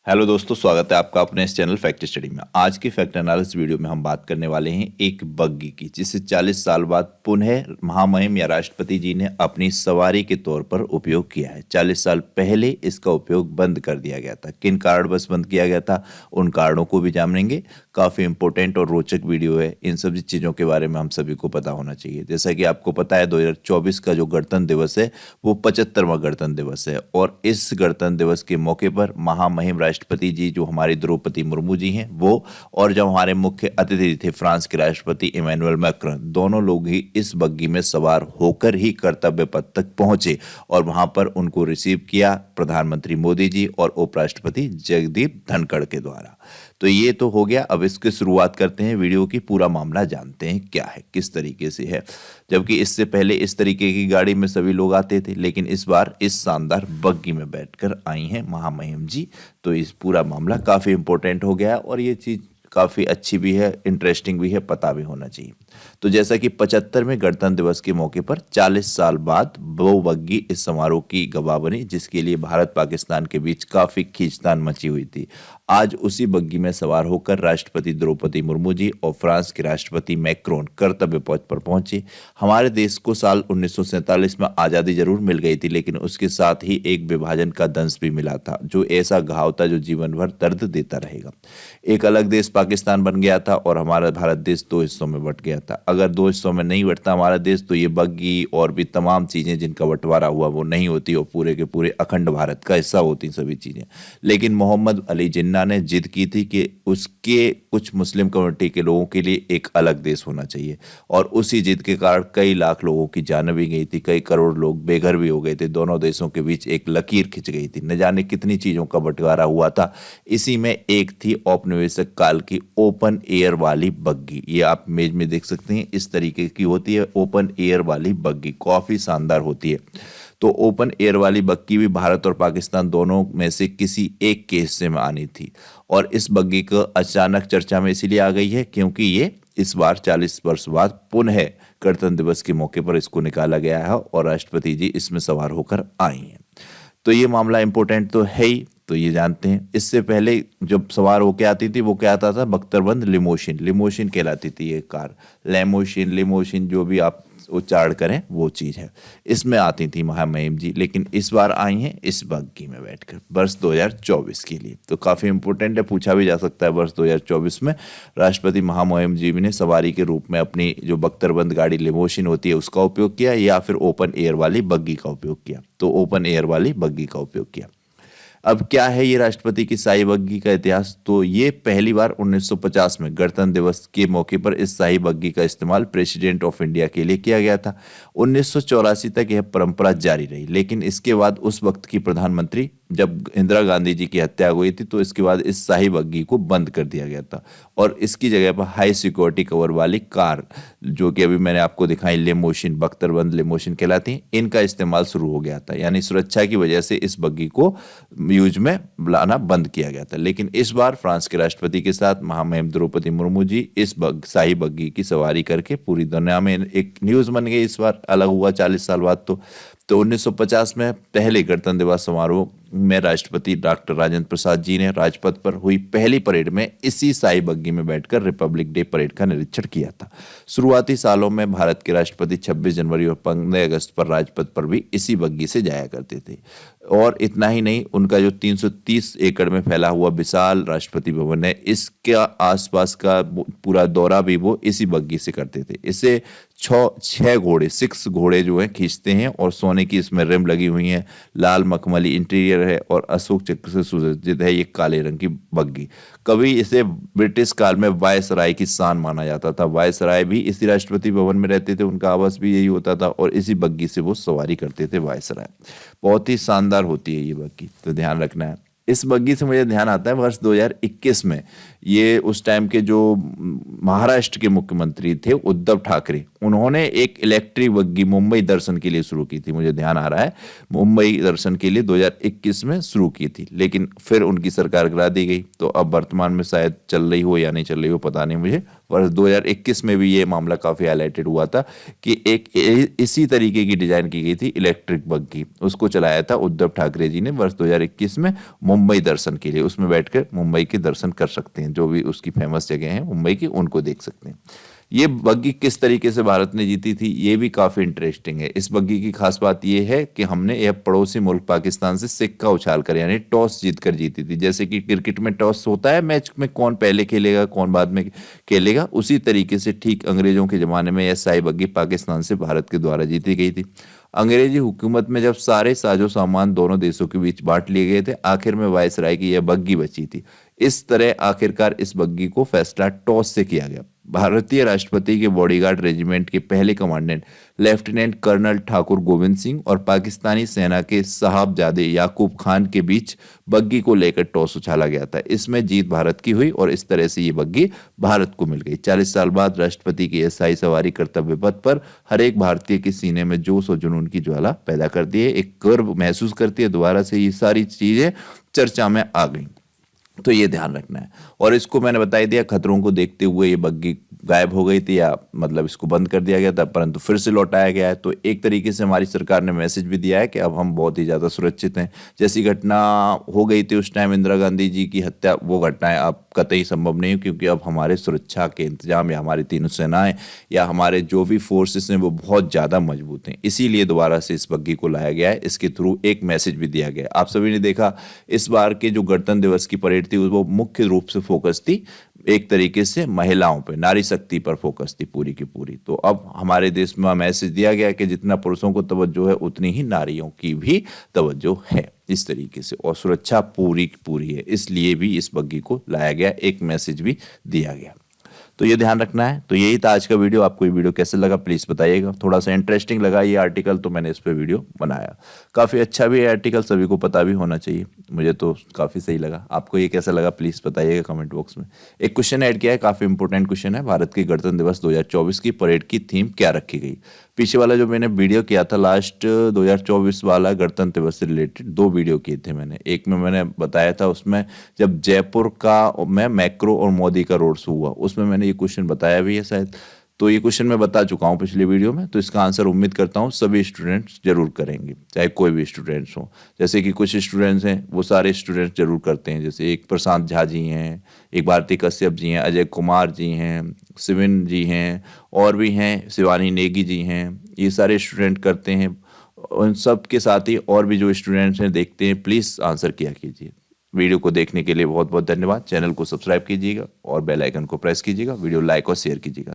Hello दोस्तों, स्वागत है आपका अपने इस चैनल फैक्ट स्टडी में। आज की फैक्ट एनालिसिस वीडियो में हम बात करने वाले हैं एक बग्गी की, जिसे 40 साल बाद पुनः महामहिम या राष्ट्रपति जी ने अपनी सवारी के तौर पर उपयोग किया है। 40 साल पहले इसका उपयोग बंद कर दिया गया था। किन कारणवश बंद किया गया था, उन कारणों को भी जानेंगे। काफ़ी इंपॉर्टेंट और रोचक वीडियो है। इन सभी चीज़ों के बारे में हम सभी को पता होना चाहिए। जैसा कि आपको पता है, 2024 का जो गणतंत्र दिवस है वो 75वां गणतंत्र दिवस है, और इस गणतंत्र दिवस के मौके पर महामहिम राष्ट्रपति जी जो हमारी द्रौपदी मुर्मू जी हैं वो, और जो हमारे मुख्य अतिथि थे फ्रांस के राष्ट्रपति इमैनुअल मैक्रोन, दोनों लोग ही इस बग्गी में सवार होकर ही कर्तव्य पथ तक पहुंचे और वहां पर उनको रिसीव किया प्रधानमंत्री मोदी जी और उपराष्ट्रपति जगदीप धनखड़ के द्वारा। तो ये तो हो गया। अब इसकी शुरुआत करते हैं वीडियो की। पूरा मामला जानते हैं क्या है, किस तरीके से है। जबकि इससे पहले इस तरीके की गाड़ी में सभी लोग आते थे, लेकिन इस बार इस शानदार बग्गी में बैठकर आई हैं महामहिम जी। तो इस पूरा मामला काफ़ी इंपॉर्टेंट हो गया, और ये चीज़ काफ़ी अच्छी भी है, इंटरेस्टिंग भी है, पता भी होना चाहिए। तो जैसा कि 75वें गणतंत्र दिवस के मौके पर 40 साल बाद वो बग्गी इस समारोह की गवाह बनी, जिसके लिए भारत पाकिस्तान के बीच काफ़ी खींचतान मची हुई थी। आज उसी बग्गी में सवार होकर राष्ट्रपति द्रौपदी मुर्मू जी और फ्रांस के राष्ट्रपति मैक्रोन कर्तव्य पथ पर पहुंचे। हमारे देश को साल 1947 में आज़ादी जरूर मिल गई थी, लेकिन उसके साथ ही एक विभाजन का दंश भी मिला था, जो ऐसा घाव था जो जीवन भर दर्द देता रहेगा। एक अलग देश पाकिस्तान बन गया था और हमारा भारत देश दो हिस्सों में बंट गया था। अगर दो हिस्सों में नहीं बंटता हमारा देश, तो ये बग्गी और भी तमाम चीज़ें जिनका बंटवारा हुआ वो नहीं होती, और पूरे के पूरे अखंड भारत का हिस्सा होती सभी चीज़ें। लेकिन मोहम्मद अली जिन्ना ने जिद की थी कि उसके कुछ मुस्लिम कम्युनिटी के लोगों के लिए एक अलग देश होना चाहिए, और उसी जिद के कारण कई लाख लोगों की जान भी गई थी, कई करोड़ लोग बेघर भी हो गए थे। दोनों देशों के बीच एक लकीर खिंच गई थी। न जाने कितनी चीज़ों का बंटवारा हुआ था। इसी में एक थी औपनिवेशिक काल की ओपन एयर वाली बग्गी। ये आप इमेज में देख सकते हैं, इस तरीके की होती है ओपन एयर वाली बग्गी, काफ़ी शानदार होती है। तो ओपन एयर वाली बग्गी भी भारत और पाकिस्तान दोनों में से किसी एक के हिस्से में आनी थी, और इस बग्गी को अचानक चर्चा में इसीलिए आ गई है क्योंकि ये इस बार 40 वर्ष बाद पुनः गणतंत्र दिवस के मौके पर इसको निकाला गया है, और राष्ट्रपति जी इसमें सवार होकर आई हैं। तो ये मामला इंपॉर्टेंट तो है ही, तो ये जानते हैं। इससे पहले जब सवार होके आती थी वो क्या आता था, बख्तरबंद लिमोशिन, लिमोशिन कहलाती थी ये कार। लेमोशिन, लिमोशिन, जो भी आप उच्चारण करें वो चीज़ है। इसमें आती थी महामहिम जी, लेकिन इस बार आई हैं इस बग्गी में बैठकर वर्ष 2024 के लिए। तो काफ़ी इंपॉर्टेंट है, पूछा भी जा सकता है वर्ष 2024 में राष्ट्रपति महामहिम जी ने सवारी के रूप में अपनी जो बख्तरबंद गाड़ी लिमोशिन होती है उसका उपयोग किया, या फिर ओपन एयर वाली बग्गी का उपयोग किया। तो ओपन एयर वाली बग्गी का उपयोग किया। अब क्या है ये राष्ट्रपति की शाही बग्गी का इतिहास, तो ये पहली बार 1950 में गणतंत्र दिवस के मौके पर इस शाही बग्गी का इस्तेमाल प्रेसिडेंट ऑफ इंडिया के लिए किया गया था। 1984 तक यह परंपरा जारी रही, लेकिन इसके बाद उस वक्त की प्रधानमंत्री जब इंदिरा गांधी जी की हत्या हुई थी, तो इसके बाद इस शाही बग्गी को बंद कर दिया गया था, और इसकी जगह पर हाई सिक्योरिटी कवर वाली कार, जो कि अभी मैंने आपको दिखाई लिमोशिन, बख्तरबंद लिमोशिन कहलाती हैं, इनका इस्तेमाल शुरू हो गया था। यानी सुरक्षा की वजह से इस बग्गी को यूज में लाना बंद किया गया था। लेकिन इस बार फ्रांस के राष्ट्रपति के साथ महामहिम द्रौपदी मुर्मू जी इस शाही बग्गी की सवारी करके पूरी दुनिया में एक न्यूज़ बन गई। इस बार अलग हुआ 40 साल बाद। तो 1950 में पहले गणतंत्र दिवस समारोह में राष्ट्रपति डॉक्टर राजेंद्र प्रसाद जी ने राजपथ पर हुई पहली परेड में इसी शाही बग्गी में बैठकर रिपब्लिक डे परेड का निरीक्षण किया था। शुरुआती सालों में भारत के राष्ट्रपति 26 जनवरी और 15 अगस्त पर राजपथ पर भी इसी बग्गी से जाया करते थे। और इतना ही नहीं, उनका जो 330 एकड़ में फैला हुआ विशाल राष्ट्रपति भवन है, इसके आसपास का पूरा दौरा भी वो इसी बग्गी से करते थे। इसे छह घोड़े, 6 घोड़े जो हैं खींचते हैं, और सोने की इसमें रिम लगी हुई है, लाल मखमली इंटीरियर है, और अशोक चक्र से सुसज्जित है ये काले रंग की बग्गी। कभी इसे ब्रिटिश काल में वायसराय की शान माना जाता था। वायसराय भी इसी राष्ट्रपति भवन में रहते थे, उनका आवास भी यही होता था, और इसी बग्गी से वो सवारी करते थे वायसराय। बहुत ही शानदार होती है ये बग्गी, तो ध्यान रखना है। इस बग्गी से मुझे ध्यान आता है वर्ष 2021 में ये उस टाइम के जो महाराष्ट्र के मुख्यमंत्री थे उद्धव ठाकरे, उन्होंने एक इलेक्ट्रिक बग्गी मुंबई दर्शन के लिए शुरू की थी, मुझे ध्यान आ रहा है, मुंबई दर्शन के लिए 2021 में शुरू की थी, लेकिन फिर उनकी सरकार गिरा दी गई। तो अब वर्तमान में शायद चल रही हो या नहीं चल रही हो पता नहीं मुझे। वर्ष 2021 में भी ये मामला काफी हाईलाइटेड हुआ था कि एक इसी तरीके की डिजाइन की गई थी इलेक्ट्रिक बग्गी, उसको चलाया था उद्धव ठाकरे जी ने वर्ष 2021 में मुंबई दर्शन के लिए। उसमें बैठकर मुंबई के दर्शन कर सकते हैं, जो भी उसकी फेमस जगह है मुंबई की उनको देख सकते हैं। ये बग्गी किस तरीके से भारत ने जीती थी ये भी काफी इंटरेस्टिंग है। इस बग्गी की खास बात ये है कि हमने यह पड़ोसी मुल्क पाकिस्तान से सिक्का उछाल कर यानी टॉस जीतकर जीती थी। जैसे कि क्रिकेट में टॉस होता है मैच में, कौन पहले खेलेगा कौन बाद में खेलेगा, उसी तरीके से ठीक अंग्रेजों के जमाने में यह शाही बग्गी पाकिस्तान से भारत के द्वारा जीती गई थी। अंग्रेजी हुकूमत में जब सारे साजो सामान दोनों देशों के बीच बांट लिए गए थे, आखिर में वायसराय की यह बग्गी बची थी। इस तरह आखिरकार इस बग्गी को फैसला टॉस से किया गया। भारतीय राष्ट्रपति के बॉडीगार्ड रेजिमेंट के पहले commandant lieutenant colonel Thakur Govind Singh और पाकिस्तानी सेना के साहबजादे याकूब खान के बीच बग्गी को लेकर टॉस उछाला गया था। इसमें जीत भारत की हुई और इस तरह से ये बग्गी भारत को मिल गई। 40 साल बाद राष्ट्रपति की शाही सवारी कर्तव्य पथ पर हर एक भारतीय के सीने में जोश और जुनून की ज्वाला पैदा करती है, एक गर्व महसूस करती है। दोबारा से ये सारी चीजें चर्चा में आ गई, तो ये ध्यान रखना है। और इसको मैंने बता ही दिया, खतरों को देखते हुए ये बग्गी गायब हो गई थी या मतलब इसको बंद कर दिया गया था, परंतु फिर से लौटाया गया है। तो एक तरीके से हमारी सरकार ने मैसेज भी दिया है कि अब हम बहुत ही ज़्यादा सुरक्षित हैं। जैसी घटना हो गई थी उस टाइम इंदिरा गांधी जी की हत्या, वो घटनाएं अब कतई संभव नहीं, क्योंकि अब हमारे सुरक्षा के इंतजाम या हमारी तीनों सेनाएं या हमारे जो भी फोर्सेस हैं वो बहुत ज़्यादा मजबूत हैं। इसीलिए दोबारा से इस बग्गी को लाया गया है, इसके थ्रू एक मैसेज भी दिया गया है। आप सभी ने देखा इस बार के जो गणतंत्र दिवस की परेड थी वो मुख्य रूप से फोकस थी एक तरीके से महिलाओं पे, नारी शक्ति पर फोकस थी पूरी की पूरी। तो अब हमारे देश में मैसेज दिया गया कि जितना पुरुषों को तवज्जो है उतनी ही नारियों की भी तवज्जो है इस तरीके से, और सुरक्षा पूरी की पूरी है, इसलिए भी इस बग्गी को लाया गया, एक मैसेज भी दिया गया। तो ये ध्यान रखना है। तो यही था आज का वीडियो। आपको ये वीडियो कैसे लगा प्लीज़ बताइएगा। थोड़ा सा इंटरेस्टिंग लगा ये आर्टिकल तो मैंने इस पर वीडियो बनाया। काफ़ी अच्छा भी है आर्टिकल, सभी को पता भी होना चाहिए, मुझे तो काफ़ी सही लगा। आपको ये कैसा लगा प्लीज़ बताइएगा कमेंट बॉक्स में। एक क्वेश्चन ऐड किया है, काफ़ी इंपॉर्टेंट क्वेश्चन है, भारत के गणतंत्र दिवस 2024 की परेड की थीम क्या रखी गई। पीछे वाला जो मैंने वीडियो किया था लास्ट 2024 वाला गणतंत्र दिवस से रिलेटेड 2 वीडियो किए थे मैंने। एक में मैंने बताया था उसमें जब जयपुर का में मैक्रो और मोदी का रोड शो हुआ, उसमें मैंने ये क्वेश्चन बताया भी है शायद। तो ये क्वेश्चन मैं बता चुका हूँ पिछले वीडियो में, तो इसका आंसर उम्मीद करता हूँ सभी स्टूडेंट्स जरूर करेंगे, चाहे कोई भी स्टूडेंट्स हो। जैसे कि कुछ स्टूडेंट्स हैं वो सारे स्टूडेंट्स जरूर करते हैं, जैसे एक प्रशांत झा जी हैं, एक भारती कश्यप जी हैं, अजय कुमार जी हैं, शिविन जी हैं, और भी हैं शिवानी नेगी जी हैं, ये सारे स्टूडेंट करते हैं। उन सब के साथ ही और भी जो स्टूडेंट्स हैं देखते हैं, प्लीज़ आंसर किया कीजिए। वीडियो को देखने के लिए बहुत बहुत धन्यवाद। चैनल को सब्सक्राइब कीजिएगा और बेल आइकन को प्रेस कीजिएगा, वीडियो लाइक और शेयर कीजिएगा।